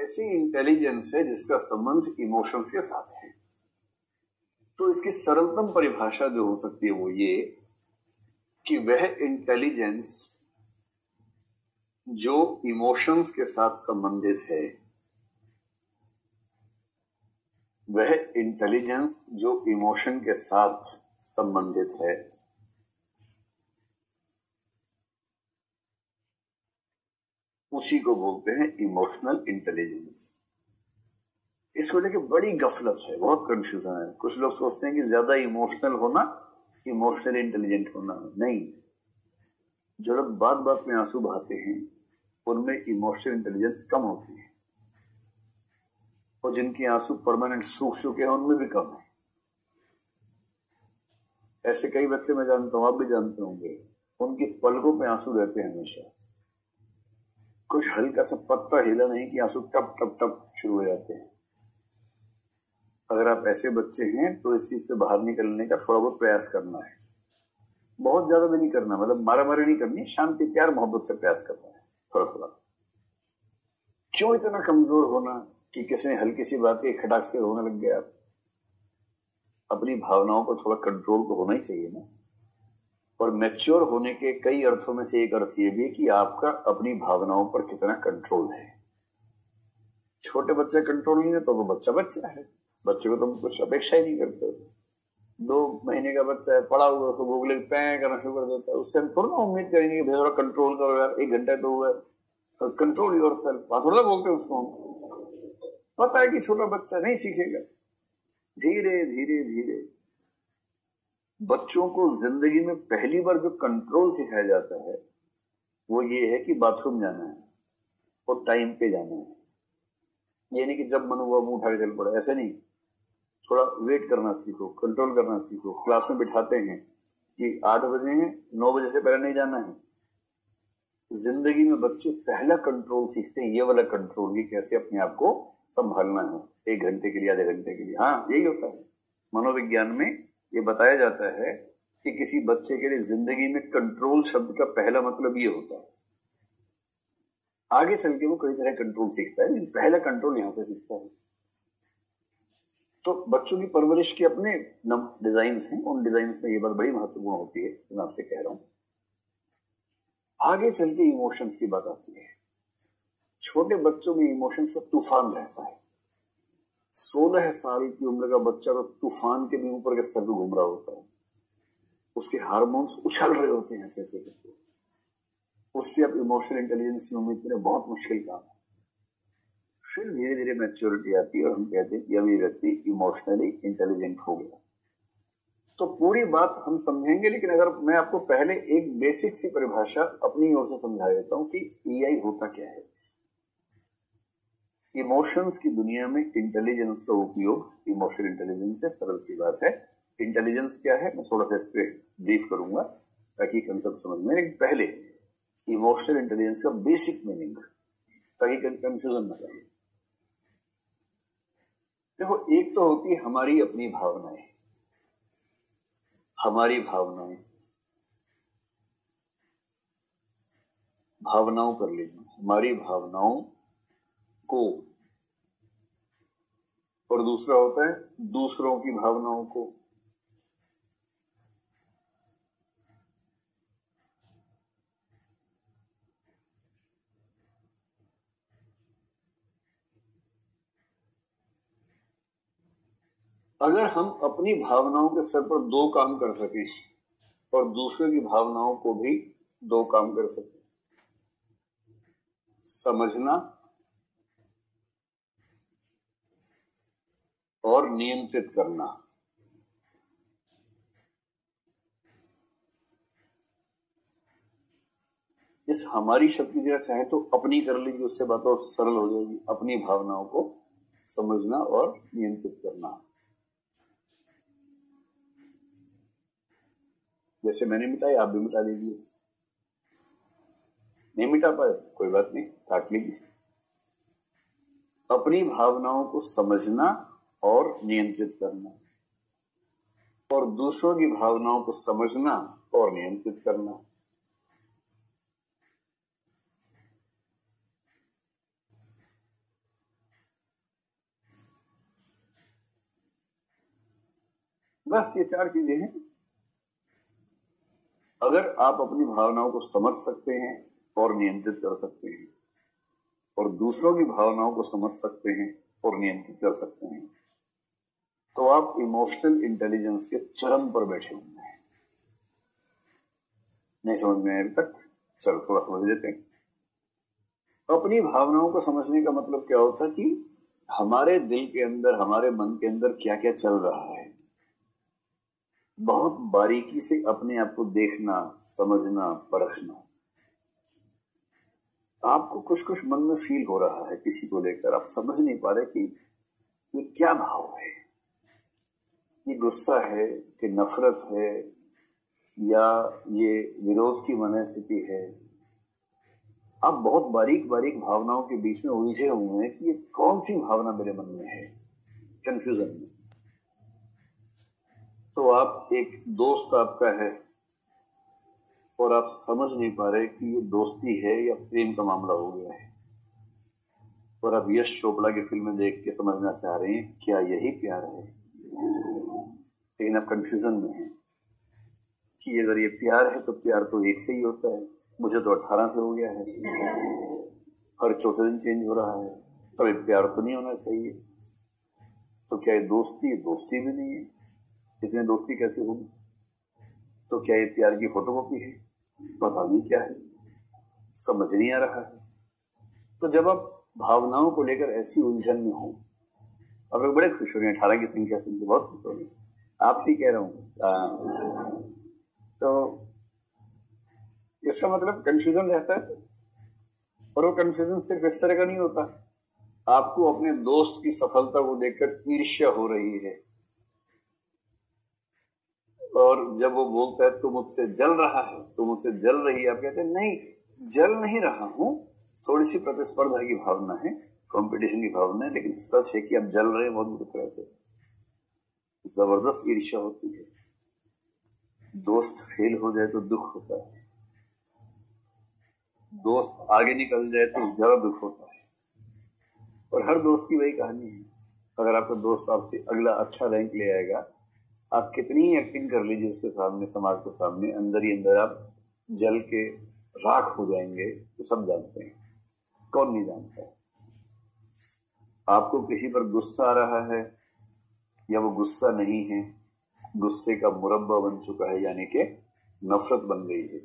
ऐसी इंटेलिजेंस है जिसका संबंध इमोशंस के साथ है। तो इसकी सरलतम परिभाषा जो हो सकती है वो ये कि वह इंटेलिजेंस जो इमोशंस के साथ संबंधित है, वह इंटेलिजेंस जो इमोशन के साथ संबंधित है, उसी को बोलते हैं इमोशनल इंटेलिजेंस। इसको लेके बड़ी गफलत है, बहुत कंफ्यूजन है। कुछ लोग सोचते हैं कि ज्यादा इमोशनल होना इमोशनल इंटेलिजेंट होना। नहीं, जो लोग बात बात में आंसू बहाते हैं उनमें इमोशनल इंटेलिजेंस कम होती है, और जिनके आंसू परमानेंट सूख चुके हैं उनमें भी कम है। ऐसे कई बच्चे मैं जानता हूं, आप भी जानते होंगे, उनकी पलकों पे आंसू रहते हैं हमेशा। कुछ हल्का सा पत्ता हिला नहीं कि आंसू टप टप टप शुरू हो जाते हैं। अगर आप ऐसे बच्चे हैं तो इस चीज से बाहर निकलने का थोड़ा बहुत प्रयास करना है। बहुत ज्यादा भी नहीं करना, मतलब मारा मारी नहीं करनी, शांति प्यार मोहब्बत से प्रयास करना है थोड़ा थोड़ा। क्यों इतना कमजोर होना कि किसी ने हल्की सी बात की खटाक से रोने लग गया? अपनी भावनाओं पर थोड़ा कंट्रोल तो होना ही चाहिए ना। और मैच्योर होने के कई अर्थों में से एक अर्थ ये भी है कि आपका अपनी भावनाओं पर कितना कंट्रोल है। छोटे बच्चे कंट्रोल नहीं है तो वो बच्चा बच्चा है, बच्चे को तुम कुछ अपेक्षा ही नहीं करते। 2 महीने का बच्चा है, पड़ा हुआ, उसको भूख लगी पैं करना शुरू कर देता है। उससे हम थोड़ा ना उम्मीद करेंगे कि थोड़ा कंट्रोल करो यार, 1 घंटा तो हुआ है, कंट्रोल योरसेल्फ, थोड़ा बोलते हैं उसको हम। पता है कि छोटा बच्चा नहीं सीखेगा। धीरे धीरे धीरे बच्चों को जिंदगी में पहली बार जो कंट्रोल सिखाया जाता है वो ये है कि बाथरूम जाना है और टाइम पे जाना है। ये नहीं कि जब मन हुआ मुंह उठा के चल पड़ा, ऐसे नहीं। थोड़ा वेट करना सीखो, कंट्रोल करना सीखो। क्लास में बिठाते हैं कि 8 बजे हैं, 9 बजे से पहले नहीं जाना है। जिंदगी में बच्चे पहला कंट्रोल सीखते हैं, ये वाला कंट्रोल, कि कैसे अपने आप को संभालना है 1 घंटे के लिए, आधे घंटे के लिए। हाँ, यही होता है। मनोविज्ञान में ये बताया जाता है कि किसी बच्चे के लिए जिंदगी में कंट्रोल शब्द का पहला मतलब ये होता है। आगे चल के वो कई तरह कंट्रोल सीखता है, लेकिन पहला कंट्रोल यहां से सीखता है। तो बच्चों की परवरिश के अपने डिजाइन्स हैं, उन डिजाइन्स में ये बात बड़ी महत्वपूर्ण होती है, मैं आपसे कह रहा हूं। आगे चल के इमोशंस की बात आती है। छोटे बच्चों में इमोशंस का तूफान रहता है। 16 साल की उम्र का बच्चा तो तूफान के भी ऊपर के स्तर पर घूम रहा होता है। उसके हार्मोन्स उछल रहे होते हैं ऐसे ऐसे करके। उससे अब इमोशनल इंटेलिजेंस की उम्मीद करें, बहुत मुश्किल काम है। फिर धीरे धीरे मैच्योरिटी आती है और हम कहते हैं कि अब ये व्यक्ति इमोशनली इंटेलिजेंट हो गया। तो पूरी बात हम समझेंगे, लेकिन अगर मैं आपको पहले एक बेसिक सी परिभाषा अपनी ओर से समझा देता हूं कि ईआई होता क्या है। इमोशंस की दुनिया में इंटेलिजेंस का उपयोग इमोशनल इंटेलिजेंस से, सरल सी बात है। इंटेलिजेंस क्या है मैं थोड़ा सा इस पर ब्रीफ करूंगा ताकि कंसेप्ट समझ में। लेकिन पहले इमोशनल इंटेलिजेंस का बेसिक मीनिंग, ताकि कंफ्यूजन न लगे। देखो, एक तो होती है हमारी अपनी भावनाएं। हमारी भावनाएं, भावनाओं कर लीजिए, हमारी भावनाओं को, और दूसरा होता है दूसरों की भावनाओं को। अगर हम अपनी भावनाओं के स्तर पर 2 काम कर सकें और दूसरे की भावनाओं को भी 2 काम कर सकें, समझना और नियंत्रित करना, इस हमारी शब्द की जगह चाहे तो अपनी कर लीजिए, उससे बात और सरल हो जाएगी। अपनी भावनाओं को समझना और नियंत्रित करना। जैसे मैंने मिटाई, आप भी मिटा लीजिए। नहीं मिटा पाए कोई बात नहीं, काट लीजिए। अपनी भावनाओं को समझना और नियंत्रित करना, और दूसरों की भावनाओं को समझना और नियंत्रित करना। बस ये 4 चीजें हैं। अगर आप अपनी भावनाओं को समझ सकते हैं और नियंत्रित कर सकते हैं, और दूसरों की भावनाओं को समझ सकते हैं और नियंत्रित कर सकते हैं, तो आप इमोशनल इंटेलिजेंस के चरम पर बैठे होंगे। नहीं समझ में आया अभी तक? चलो थोड़ा समझ लेते हैं। अपनी भावनाओं को समझने का मतलब क्या होता है कि हमारे दिल के अंदर, हमारे मन के अंदर क्या क्या चल रहा है, बहुत बारीकी से अपने आप को देखना, समझना, परखना। आपको कुछ कुछ मन में फील हो रहा है किसी को लेकर, आप समझ नहीं पा रहे कि ये क्या भाव है, ये गुस्सा है कि नफरत है, या ये विरोध की मनस्थिति है। आप बहुत बारीक बारीक भावनाओं के बीच में उलझे हुए हैं कि ये कौन सी भावना मेरे मन में है, कंफ्यूजन में। तो आप, एक दोस्त आपका है और आप समझ नहीं पा रहे कि ये दोस्ती है या प्रेम का मामला हो गया है, और आप यश चोपड़ा की फिल्में देख के समझना चाह रहे हैं क्या यही प्यार है, लेकिन आप कंफ्यूजन में हैं कि अगर ये प्यार है तो प्यार तो एक से ही होता है, मुझे तो 18 से हो गया है, हर चौथे दिन चेंज हो रहा है, तब एक प्यार तो नहीं होना चाहिए। तो क्या ये दोस्ती? दोस्ती भी नहीं है, इतने दोस्ती कैसे होगी? तो क्या ये प्यार की फोटोकॉपी है? पता नहीं क्या है, समझ नहीं आ रहा है। तो जब आप भावनाओं को लेकर ऐसी उलझन में हो, आप लोग बड़े खुश हो रहे हैं, 18 की संख्या सुन के बहुत खुश हो रहे हैं, आपसे कह रहा हूँ। तो इसका मतलब कंफ्यूजन रहता है, और वो कंफ्यूजन सिर्फ इस तरह का नहीं होता, आपको अपने दोस्त की सफलता को देखकर ईर्ष्या हो रही है, और जब वो बोलता है तो मुझसे जल रहा है, तो मुझसे जल रही है, आप कहते हैं नहीं, जल नहीं रहा हूं, थोड़ी सी प्रतिस्पर्धा की भावना है, कंपटीशन की भावना है, लेकिन सच है कि आप जल रहे हैं बहुत बुरी तरह से, जबरदस्त ईर्ष्या होती है। दोस्त फेल हो जाए तो दुख होता है, दोस्त आगे निकल जाए तो ज्यादा दुख होता है, और हर दोस्त की वही कहानी है। अगर आपका दोस्त आपसे अगला अच्छा रैंक ले आएगा, आप कितनी ही एक्टिंग कर लीजिए उसके सामने, समाज के सामने, अंदर ही अंदर आप जल के राख हो जाएंगे, तो सब जानते हैं। कौन नहीं जानता है? आपको किसी पर गुस्सा आ रहा है, या वो गुस्सा नहीं है, गुस्से का मुरब्बा बन चुका है, यानी कि नफरत बन गई है।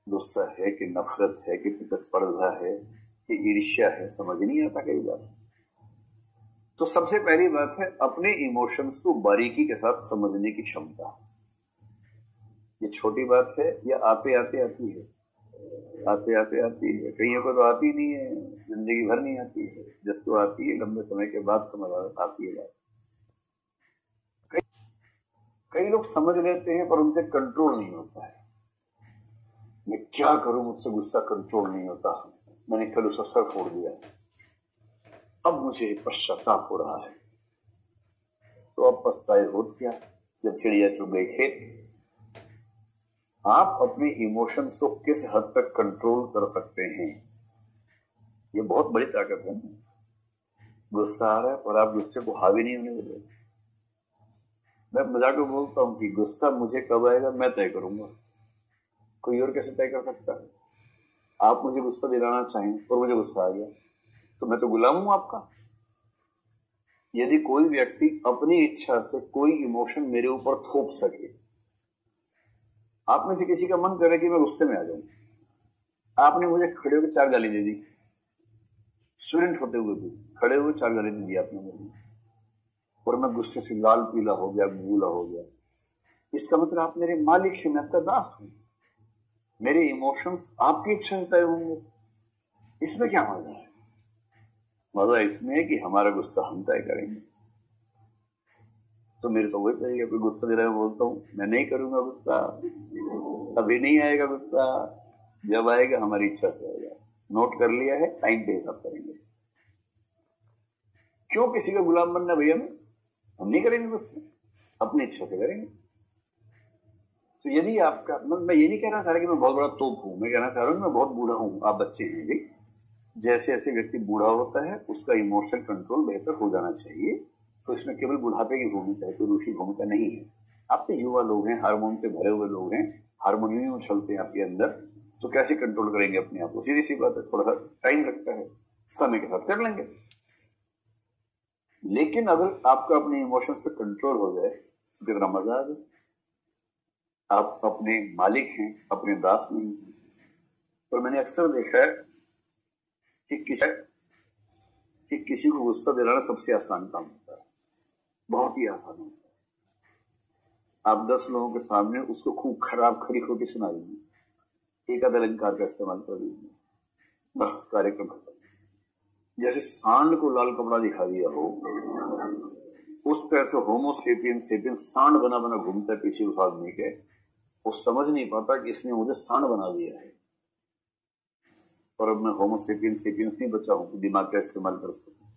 गुस्सा है कि नफरत है कि प्रतिस्पर्धा है कि ईर्ष्या है, समझ नहीं आता कई बार। तो सबसे पहली बात है अपने इमोशंस को बारीकी के साथ समझने की क्षमता। ये छोटी बात है, या आते आते आती है, आते आते आती है। कईयों को तो आती नहीं है, जिंदगी भर नहीं आती है, जिसको आती है लंबे समय के बाद समझ आती है बात। कई लोग समझ लेते हैं पर उनसे कंट्रोल नहीं होता है। मैं क्या करूं, मुझसे गुस्सा कंट्रोल नहीं होता, मैंने कल उसका सर फोड़ दिया, अब मुझे पश्चाताप हो रहा है। तो अब पछताए होत क्या, जब चिड़िया चुग गई खेत। आप अपने इमोशंस को किस हद तक कंट्रोल कर सकते हैं, ये बहुत बड़ी ताकत है। गुस्सा आ रहा है और आप गुस्से को हावी नहीं होने दे। मैं मजाक में बोलता हूं कि गुस्सा मुझे कब आएगा मैं तय करूंगा, कोई और कैसे तय कर सकता है? आप मुझे गुस्सा दिलाना चाहें और मुझे गुस्सा आ गया तो मैं तो गुलाम हूं आपका। यदि कोई व्यक्ति अपनी इच्छा से कोई इमोशन मेरे ऊपर थोप सके, आप में से किसी का मन करे कि मैं गुस्से में आ जाऊं, आपने मुझे खड़े होकर 4 गाली दे दी, स्टूडेंट होते हुए भी खड़े हुए 4 गाली दे दी आपने मुझे, और मैं गुस्से से लाल पीला हो गया, गूला हो गया। इसका मतलब आप मेरे मालिक हैं, मैं आपका दास हूं, मेरे इमोशंस आपकी इच्छा से तय होंगे। इसमें क्या मजा है? मजा इसमें है कि हमारा गुस्सा हम तय करेंगे। तो मेरे तो वही चाहिए, कोई गुस्सा दे रहा है, बोलता हूँ मैं नहीं करूंगा गुस्सा, अभी नहीं आएगा गुस्सा, जब आएगा हमारी इच्छा से आएगा। नोट कर लिया है, टाइम पे हिसाब करेंगे। क्यों किसी का गुलाम बनना भैया? हम नहीं करेंगे गुस्सा, अपनी इच्छा से करेंगे। तो यदि आपका, मैं ये नहीं कहना चाह रहा कि मैं बहुत बड़ा तोप हूं, मैं कहना चाह रहा हूं मैं बहुत बूढ़ा हूं, आप बच्चे हैं भी। जैसे जैसे व्यक्ति बूढ़ा होता है उसका इमोशनल कंट्रोल बेहतर हो जाना चाहिए, तो इसमें केवल बुढ़ापे की भूमिका है, कोई दूसरी भूमिका नहीं है। आप तो युवा लोग हैं, हार्मोन से भरे हुए लोग हैं, हार्मोन नहीं उछलते हैं आपके अंदर, तो कैसे कंट्रोल करेंगे अपने आप को? सीधी सी बात है, थोड़ा सा टाइम लगता है, समय के साथ कर लेंगे। लेकिन अगर आपका अपने इमोशंस पे कंट्रोल हो जाए तो कितना मजा आ जाए। आप अपने मालिक हैं, अपने दास नहीं हैं। और मैंने अक्सर देखा है कि किसी को गुस्सा दिलाना सबसे आसान काम होता है, बहुत ही आसान होता है। आप 10 लोगों के सामने उसको खूब खराब खरी खोटी सुना दीजिए, एक आधा अलंकार का इस्तेमाल कर दीजिए, बस कार्यक्रम खत्म। जैसे सांड को लाल कपड़ा दिखा दिया हो, उस तरह से होमो सेपियन सांड बना बना घूमता है पीछे उस आदमी के। वो समझ नहीं पाता कि इसने मुझे सांड बना दिया है, और अब मैं होमो सेपियंस नहीं बचा हूं कि दिमाग का इस्तेमाल कर सकूं।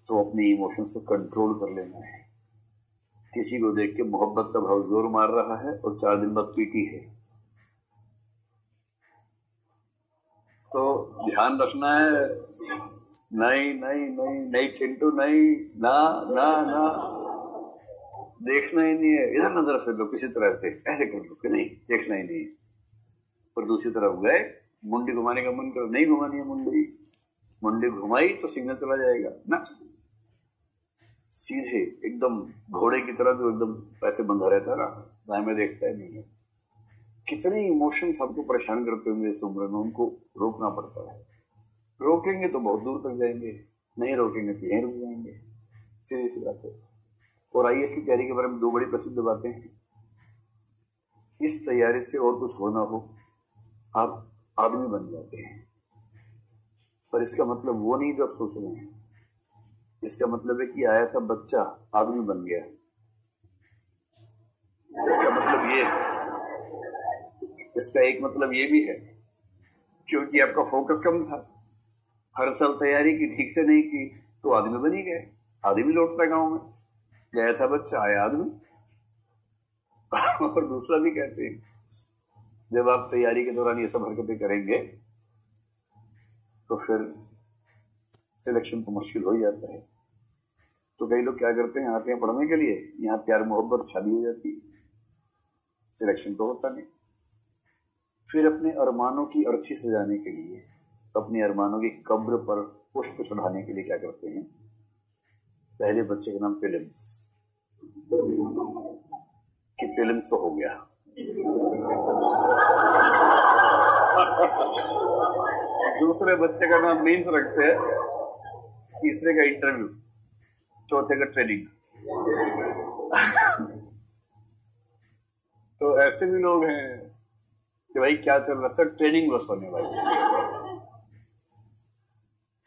तो अपने इमोशंस को कंट्रोल कर लेना है। किसी को देख के मोहब्बत का भाव जोर मार रहा है और 4 दिन बाद पीटी है, तो ध्यान रखना है, नहीं नहीं नहीं नहीं चिंटू, नहीं, ना ना ना, देखना ही नहीं है। इधर नजर फेर लो किसी तरह से, ऐसे कर लो कि नहीं देखना ही नहीं है। पर दूसरी तरफ गए, मुंडी घुमाने का मन कर, नहीं घुमानी है मुंडी घुमाई तो सिग्नल चला जाएगा ना। सीधे एकदम घोड़े की तरह जो एकदम पैसे बंधा रहता है ना, दाएं में देखता है नहीं है। कितने इमोशंस आपको परेशान करते होंगे इस उम्र में, उनको रोकना पड़ता है। रोकेंगे तो बहुत दूर तक जाएंगे, नहीं रोकेंगे तो यहीं रुक जाएंगे, सीधी सी बात है। और आईएएस की तैयारी के बारे में 2 बड़ी प्रसिद्ध बातें हैं। इस तैयारी से और कुछ होना हो, आप आदमी बन जाते हैं। पर इसका मतलब वो नहीं जो आप सोच रहे हैं। इसका मतलब है कि आया था बच्चा, आदमी बन गया। इसका मतलब ये है, इसका एक मतलब ये भी है क्योंकि आपका फोकस कम था, हर साल तैयारी की, ठीक से नहीं की, तो आदमी बन ही गए। आदमी लौटता गांव में, गया था बच्चा, आया आदमी। और दूसरा भी कहते हैं, जब आप तैयारी के दौरान ये सब हरकतें करेंगे तो फिर सिलेक्शन तो मुश्किल हो ही जाता है। तो कई लोग क्या करते हैं, आते हैं पढ़ने के लिए, यहाँ प्यार मोहब्बत शादी हो जाती है, सिलेक्शन तो होता नहीं। फिर अपने अरमानों की अर्थी सजाने के लिए, अपने अरमानों की कब्र पर पुष्प चढ़ाने के लिए क्या करते हैं, पहले बच्चे का नाम फिलिम्स, कि फिलिम्स तो हो गया। दूसरे बच्चे का नाम मीन्स रखते हैं, तीसरे का इंटरव्यू, चौथे का ट्रेनिंग। तो ऐसे भी लोग हैं कि भाई क्या चल रहा सर, ट्रेनिंग बस होने वाली,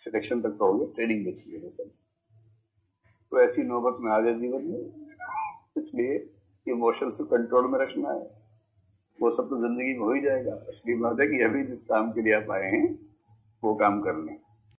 सिलेक्शन तक तो हो गया, ट्रेनिंग बची है सर। तो ऐसी नौबत में आ गए जीवन में। इसलिए इमोशंस को कंट्रोल में रखना है, वो सब तो जिंदगी में हो ही जाएगा। असली बात है कि अभी जिस काम के लिए आप आए हैं वो काम कर लें।